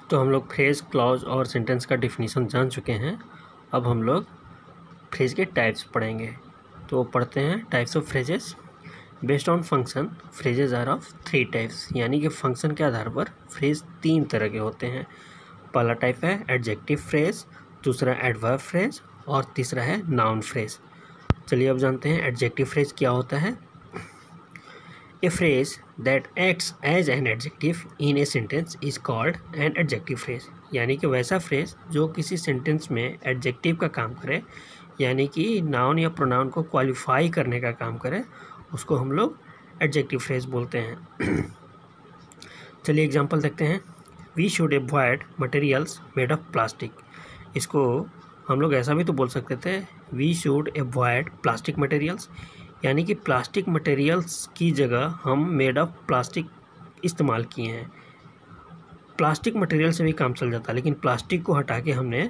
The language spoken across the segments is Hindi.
तो हम लोग फ्रेज, क्लॉज और सेंटेंस का डिफिनीसन जान चुके हैं। अब हम लोग फ्रेज के टाइप्स पढ़ेंगे। तो पढ़ते हैं types of phrases. Based on function phrases are of 3 types, यानी कि फंक्शन के आधार पर फ्रेज 3 तरह के होते हैं। पहला टाइप है एडजेक्टिव फ्रेज, दूसरा एडवर्ब फ्रेज और तीसरा है नाउन फ्रेज। चलिए अब जानते हैं एडजेक्टिव फ्रेज क्या होता है। A phrase that acts as an adjective in a sentence is called an adjective phrase। यानी कि वैसा फ्रेज जो किसी सेंटेंस में एडजेक्टिव का काम करे, यानी कि नाउन या प्रोनाउन को क्वालिफाई करने का काम करे, उसको हम लोग एडजेक्टिव फ्रेज बोलते हैं। चलिए एग्जांपल देखते हैं। We should avoid materials made of plastic. इसको हम लोग ऐसा भी तो बोल सकते थे, we should avoid plastic materials, यानी कि प्लास्टिक मटेरियल्स की जगह हम मेड ऑफ प्लास्टिक इस्तेमाल किए हैं। प्लास्टिक मटेरियल से भी काम चल जाता है, लेकिन प्लास्टिक को हटा के हमने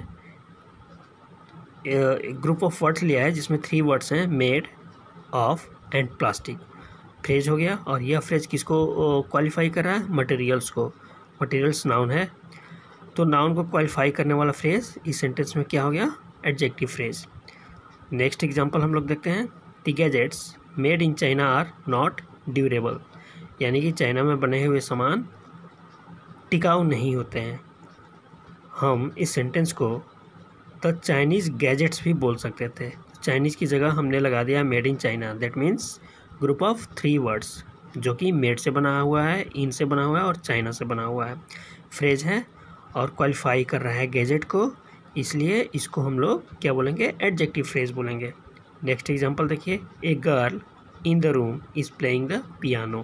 एक ग्रुप ऑफ वर्ड्स लिया है जिसमें 3 वर्ड्स हैं, made, of and plastic. Phrase हो गया। और यह फ्रेज किसको क्वालिफाई कर रहा है? मटेरियल्स को। मटेरियल्स नाउन है, तो नाउन को क्वालिफाई करने वाला फ्रेज इस सेंटेंस में क्या हो गया? Adjective phrase. नेक्स्ट एग्जांपल हम लोग देखते हैं। The gadgets made in China are not durable, यानी कि चाइना में बने हुए सामान टिकाऊ नहीं होते हैं। हम इस सेंटेंस को द चाइनीज़ गैजेट्स भी बोल सकते थे। चाइनीज़ की जगह हमने लगा दिया made in China. That means group of 3 words जो कि मेड से बना हुआ है, इन से बना हुआ है और चाइना से बना हुआ है। फ्रेज है और क्वालिफाई कर रहा है गैजेट को, इसलिए इसको हम लोग क्या बोलेंगे? एडजेक्टिव फ्रेज बोलेंगे। नेक्स्ट एग्जांपल देखिए। A girl in the room is playing the piano.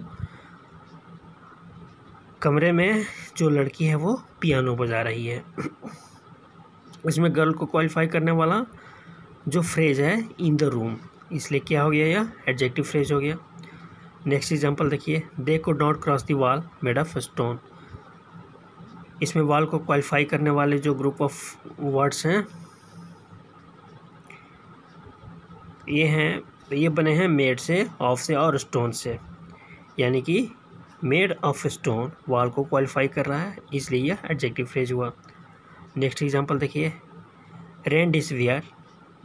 कमरे में जो लड़की है वो पियानो बजा रही है। इसमें गर्ल को क्वालिफाई करने वाला जो फ्रेज है इन द रूम, इसलिए क्या हो गया? यह एडजेक्टिव फ्रेज हो गया। नेक्स्ट एग्जांपल देखिए। They could not cross the wall made of stone. इसमें वॉल को क्वालिफाई करने वाले जो ग्रुप ऑफ वर्ड्स हैं ये बने हैं मेड से, ऑफ से और स्टोन से, यानी कि मेड ऑफ स्टोन वॉल को क्वालिफाई कर रहा है, इसलिए यह एडजेक्टिव फ्रेज हुआ। नेक्स्ट एग्जांपल देखिए। Remdesivir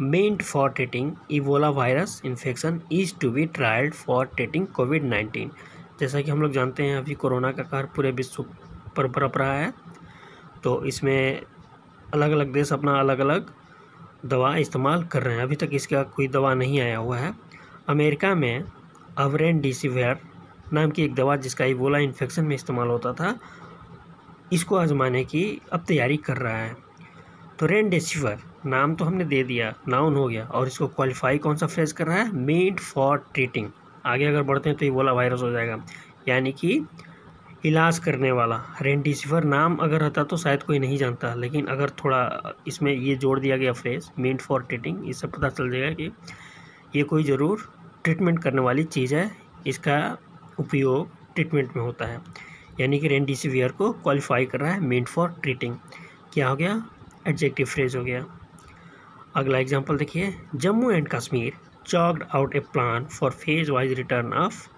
meant for treating Ebola virus infection is to be trialled for treating कोविड-19। जैसा कि हम लोग जानते हैं अभी कोरोना का कहर पूरे विश्व पर बरप रहा है, तो इसमें अलग अलग देश अपना अलग अलग दवा इस्तेमाल कर रहे हैं। अभी तक इसका कोई दवा नहीं आया हुआ है। अमेरिका में अब रेमडेसिवियर नाम की एक दवा जिसका इबोला इन्फेक्शन में इस्तेमाल होता था, इसको आजमाने की अब तैयारी कर रहा है। तो रेमडेसिवियर नाम तो हमने दे दिया, नाउन हो गया, और इसको क्वालिफाई कौन सा फ्रेज कर रहा है? Made for treating. आगे अगर बढ़ते हैं तो इबोला वायरस हो जाएगा, यानी कि इलाज करने वाला। रेमडेसिवियर नाम अगर रहता तो शायद कोई नहीं जानता, लेकिन अगर थोड़ा इसमें ये जोड़ दिया गया फ्रेज मेड फॉर ट्रीटिंग, इससे पता चल जाएगा कि ये कोई ज़रूर ट्रीटमेंट करने वाली चीज़ है, इसका उपयोग ट्रीटमेंट में होता है। यानी कि रेमडेसिवियर को क्वालिफाई कर रहा है मेड फॉर ट्रीटिंग। क्या हो गया? एडजेक्टिव फ्रेज हो गया। अगला एग्जांपल देखिए। Jammu and Kashmir choked out A plan for phase wise return of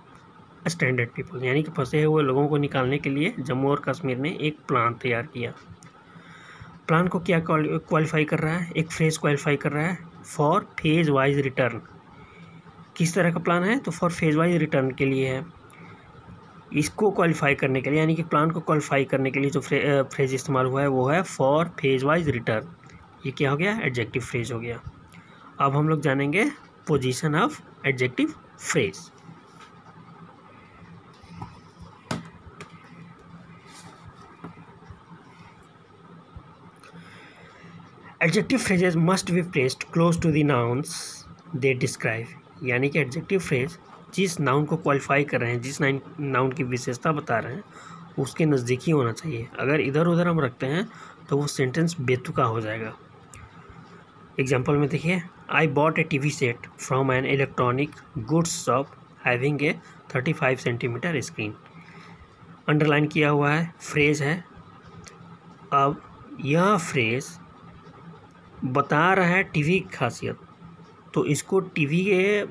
standard people, यानी कि फंसे हुए लोगों को निकालने के लिए जम्मू और कश्मीर ने एक प्लान तैयार किया। प्लान को क्या क्वालिफाई कर रहा है? एक फ्रेज क्वालिफाई कर रहा है, फॉर फेज वाइज रिटर्न। किस तरह का प्लान है? तो फॉर फेज वाइज रिटर्न के लिए है। इसको क्वालिफाई करने के लिए, यानी कि प्लान को क्वालिफाई करने के लिए जो फ्रेज इस्तेमाल हुआ है वो है फॉर फेज वाइज रिटर्न। ये क्या हो गया? एडजेक्टिव फ्रेज हो गया। अब हम लोग जानेंगे position of adjective phrase. Adjective phrases must be placed close to the nouns they describe, यानी कि एडजेक्टिव फ्रेज जिस नाउन को क्वालिफाई कर रहे हैं, जिस नाउन की विशेषता बता रहे हैं, उसके नज़दीक ही होना चाहिए। अगर इधर उधर हम रखते हैं तो वो सेंटेंस बेतुका हो जाएगा। एग्जाम्पल में देखिए। I bought A TV set from an electronic goods shop having a 35 centimetre screen. Underline किया हुआ है, फ्रेज है। अब यह फ्रेज बता रहा है टीवी की खासियत, तो इसको टीवी के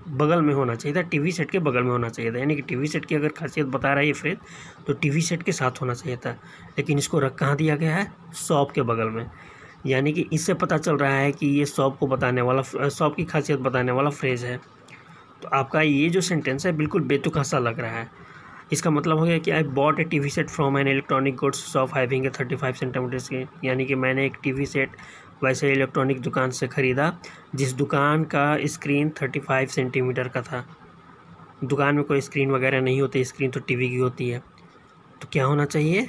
बगल में होना चाहिए था, टीवी सेट के बगल में होना चाहिए था। यानी कि टीवी सेट की अगर खासियत बता रहा है ये फ्रेज तो टीवी सेट के साथ होना चाहिए था, लेकिन इसको रख कहाँ दिया गया है, शॉप के बगल में। यानी कि इससे पता चल रहा है कि ये शॉप को बताने वाला, शॉप की खासियत बताने वाला फ्रेज है। तो आपका ये जो सेंटेंस है बिल्कुल बेतुका सा लग रहा है। इसका मतलब हो गया कि I bought A TV set from an electronic goods shop having a 35 centimetre screen. यानी कि मैंने एक टीवी सेट वैसे इलेक्ट्रॉनिक दुकान से ख़रीदा जिस दुकान का स्क्रीन 35 सेंटीमीटर का था। दुकान में कोई स्क्रीन वगैरह नहीं होती, स्क्रीन तो टीवी की होती है। तो क्या होना चाहिए,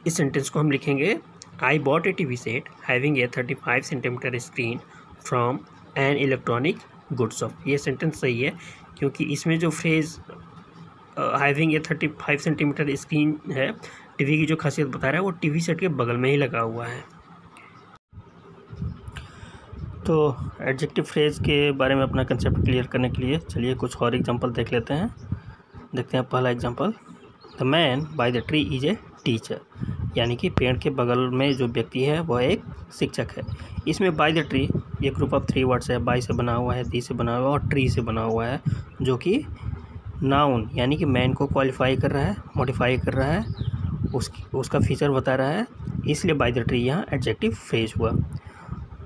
इस सेंटेंस को हम लिखेंगे I bought A TV set having a 35 centimetre screen from an electronic goods shop. ये सेंटेंस सही है क्योंकि इसमें जो phrase having a 35 centimetre screen है, टीवी की जो खासियत बता रहा है वो टीवी सेट के बगल में ही लगा हुआ है। तो एडजेक्टिव फ्रेज के बारे में अपना कंसेप्ट क्लियर करने के लिए चलिए कुछ और एग्जांपल देख लेते हैं। देखते हैं पहला example, the man by the tree is a teacher. यानी कि पेड़ के बगल में जो व्यक्ति है वह एक शिक्षक है। इसमें बाय द ट्री ये ग्रुप ऑफ 3 वर्ड्स है, बाय से बना हुआ है, दी से बना हुआ है और ट्री से बना हुआ है, जो कि नाउन यानी कि मैन को क्वालिफाई कर रहा है, मॉडिफाई कर रहा है, उसका फीचर बता रहा है, इसलिए बाय द ट्री यहाँ एडजेक्टिव फ्रेज हुआ।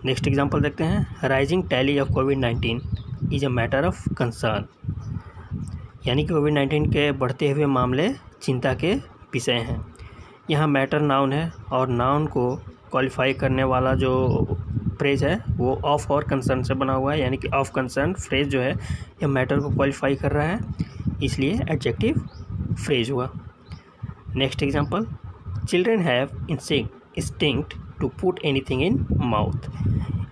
नेक्स्ट एग्जांपल देखते हैं, rising tally of covid is a matter of concern. यानी कि कोविड-19 के बढ़ते हुए मामले चिंता के विषय हैं। यहाँ मैटर नाउन है और नाउन को क्वालिफाई करने वाला जो फ्रेज है वो ऑफ और कंसर्न से बना हुआ है। यानी कि ऑफ कंसर्न फ्रेज जो है यह मैटर को क्वालिफाई कर रहा है, इसलिए एडजेक्टिव फ्रेज हुआ। Next example, children have instinct to put anything in mouth.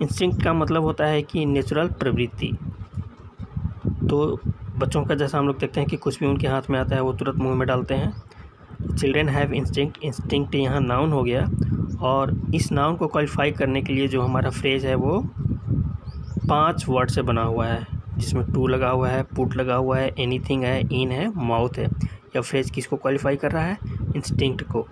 Instinct का मतलब होता है कि नेचुरल प्रवृत्ति। तो बच्चों का जैसा हम लोग देखते हैं कि कुछ भी उनके हाथ में आता है वो तुरंत मुंह में डालते हैं। चिल्ड्रेन हैव इंस्टिंक्ट, इंस्टिंक्ट यहाँ नाउन हो गया और इस नाउन को क्वालिफाई करने के लिए जो हमारा फ्रेज है वो 5 वर्ड से बना हुआ है, जिसमें टू लगा हुआ है, पुट लगा हुआ है, एनीथिंग है, इन है, माउथ है। यह फ्रेज किसको क्वालिफाई कर रहा है, इंस्टिंक्ट को।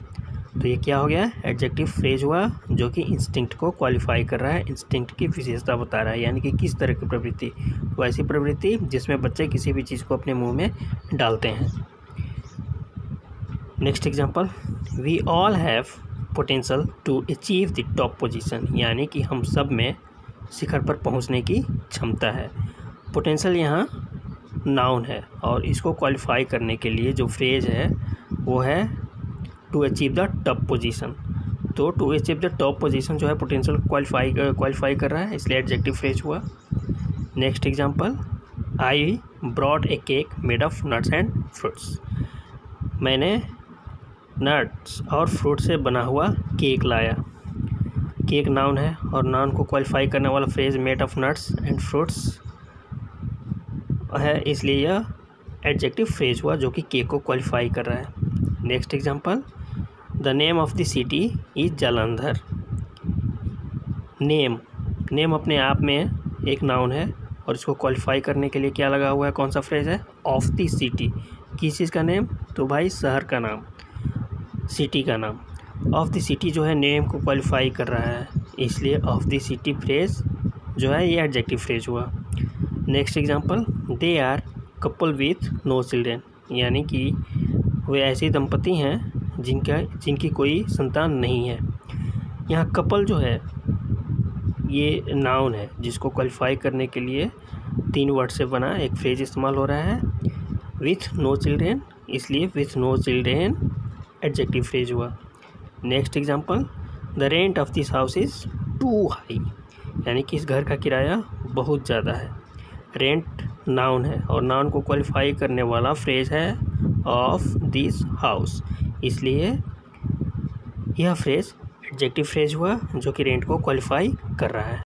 तो ये क्या हो गया, एडजेक्टिव फ्रेज हुआ जो कि इंस्टिंक्ट को क्वालिफाई कर रहा है, इंस्टिंक्ट की विशेषता बता रहा है। यानी कि किस तरह की प्रवृत्ति, वैसी प्रवृत्ति जिसमें बच्चे किसी भी चीज़ को अपने मुंह में डालते हैं। Next example, we all have potential to achieve the top position. यानी कि हम सब में शिखर पर पहुंचने की क्षमता है। पोटेंशियल यहाँ नाउन है और इसको क्वालिफाई करने के लिए जो फ्रेज है वो है to achieve the top position. तो to achieve the top position जो है पोटेंशियल क्वालिफाई कर रहा है, इसलिए एडजेक्टिव फ्रेज हुआ। Next example, I brought a cake made of nuts and fruits. मैंने नट्स और फ्रूट से बना हुआ केक लाया। केक नाउन है और नाउन को क्वालिफाई करने वाला phrase made of nuts and fruits है, इसलिए यह एडजेक्टिव फ्रेज हुआ जो कि केक को क्वालिफाई कर रहा है। Next example, the name of the city is Jalandhar. Name अपने आप में एक नाउन है और इसको क्वालिफाई करने के लिए क्या लगा हुआ है, कौन सा फ्रेज है, ऑफ द सिटी। किस चीज़ का नेम, तो भाई शहर का नाम, सिटी का नाम। ऑफ द सिटी जो है नेम को क्वालिफाई कर रहा है, इसलिए ऑफ द सिटी फ्रेज जो है ये एडजेक्टिव फ्रेज हुआ। Next example, they are couple with no children. यानी कि वे ऐसे दंपति हैं जिनकी कोई संतान नहीं है। यहाँ कपल जो है ये नाउन है जिसको क्वालिफाई करने के लिए 3 वर्ड से बना एक फ्रेज इस्तेमाल हो रहा है, विथ नो चिल्ड्रेन, इसलिए with no children adjective phrase हुआ। Next example, the rent of this house is too high. यानी कि इस घर का किराया बहुत ज़्यादा है। रेंट नाउन है और नाउन को क्वालिफाई करने वाला फ्रेज है ऑफ दिस हाउस, इसलिए यह फ्रेज एडजेक्टिव फ्रेज हुआ जो कि रेंट को क्वालिफाई कर रहा है।